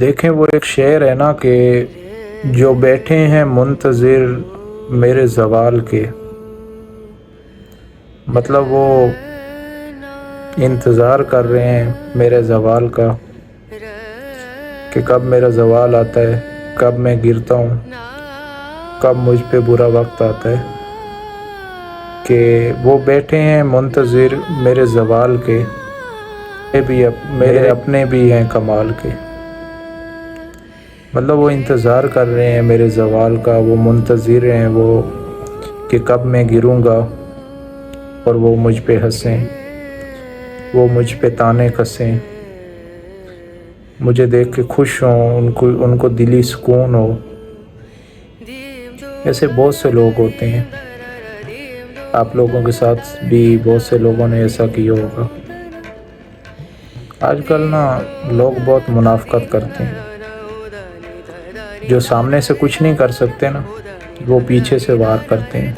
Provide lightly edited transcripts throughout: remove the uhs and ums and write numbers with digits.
دیکھیں وہ ایک شعر ہے نا کہ جو بیٹھے ہیں منتظر میرے زوال کے، مطلب وہ انتظار کر رہے ہیں میرے زوال کا کہ کب میرا زوال آتا ہے، کب میں گرتا ہوں، کب مجھ پہ برا وقت آتا ہے، کہ وہ بیٹھے ہیں منتظر میرے زوال کے، میرے اپنے بھی ہیں کمال کے۔ مطلب وہ انتظار کر رہے ہیں میرے زوال کا، وہ منتظر ہیں وہ کہ کب میں گروں گا اور وہ مجھ پہ ہنسیں، وہ مجھ پہ طعنے کسیں، مجھے دیکھ کے خوش ہوں، ان کو دلی سکون ہو۔ ایسے بہت سے لوگ ہوتے ہیں، آپ لوگوں کے ساتھ بھی بہت سے لوگوں نے ایسا کیا ہوگا۔ آج کل نا لوگ بہت منافقت کرتے ہیں، جو سامنے سے کچھ نہیں کر سکتے نا وہ پیچھے سے وار کرتے ہیں،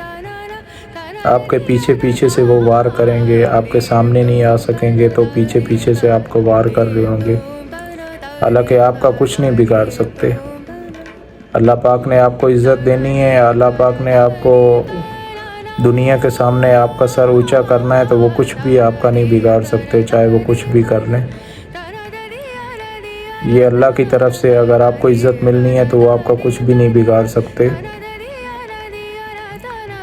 آپ کے پیچھے پیچھے سے وہ وار کریں گے، آپ کے سامنے نہیں آ سکیں گے تو پیچھے پیچھے سے آپ کو وار کر رہے ہوں گے، حالانکہ آپ کا کچھ نہیں بگاڑ سکتے۔ اللہ پاک نے آپ کو عزت دینی ہے، اللہ پاک نے آپ کو دنیا کے سامنے آپ کا سر اونچا کرنا ہے، تو وہ کچھ بھی آپ کا نہیں بگاڑ سکتے، چاہے وہ کچھ بھی کر لیں۔ یہ اللہ کی طرف سے اگر آپ کو عزت ملنی ہے تو وہ آپ کا کچھ بھی نہیں بگاڑ سکتے۔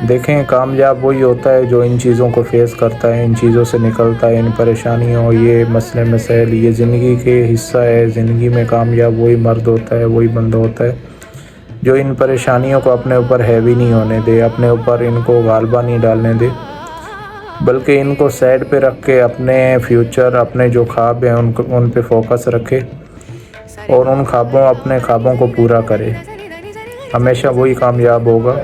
دیکھیں کامیاب وہی ہوتا ہے جو ان چیزوں کو فیس کرتا ہے، ان چیزوں سے نکلتا ہے، ان پریشانیوں، یہ مسئلے مسائل یہ زندگی کے حصہ ہے۔ زندگی میں کامیاب وہی مرد ہوتا ہے، وہی بندہ ہوتا ہے جو ان پریشانیوں کو اپنے اوپر ہیوی نہیں ہونے دے، اپنے اوپر ان کو غالبہ نہیں ڈالنے دے، بلکہ ان کو سائڈ پہ رکھ کے اپنے فیوچر، اپنے جو خواب ہیں ان پہ فوکس رکھے اور اپنے خوابوں کو پورا کرے، ہمیشہ وہی کامیاب ہوگا۔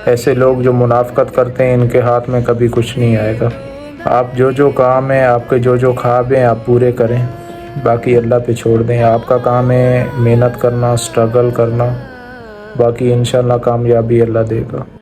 ایسے لوگ جو منافقت کرتے ہیں ان کے ہاتھ میں کبھی کچھ نہیں آئے گا۔ آپ جو کام ہے، آپ کے جو خواب ہیں آپ پورے کریں، باقی اللہ پہ چھوڑ دیں۔ آپ کا کام ہے محنت کرنا، سٹرگل کرنا، باقی انشاءاللہ کامیابی اللہ دے گا۔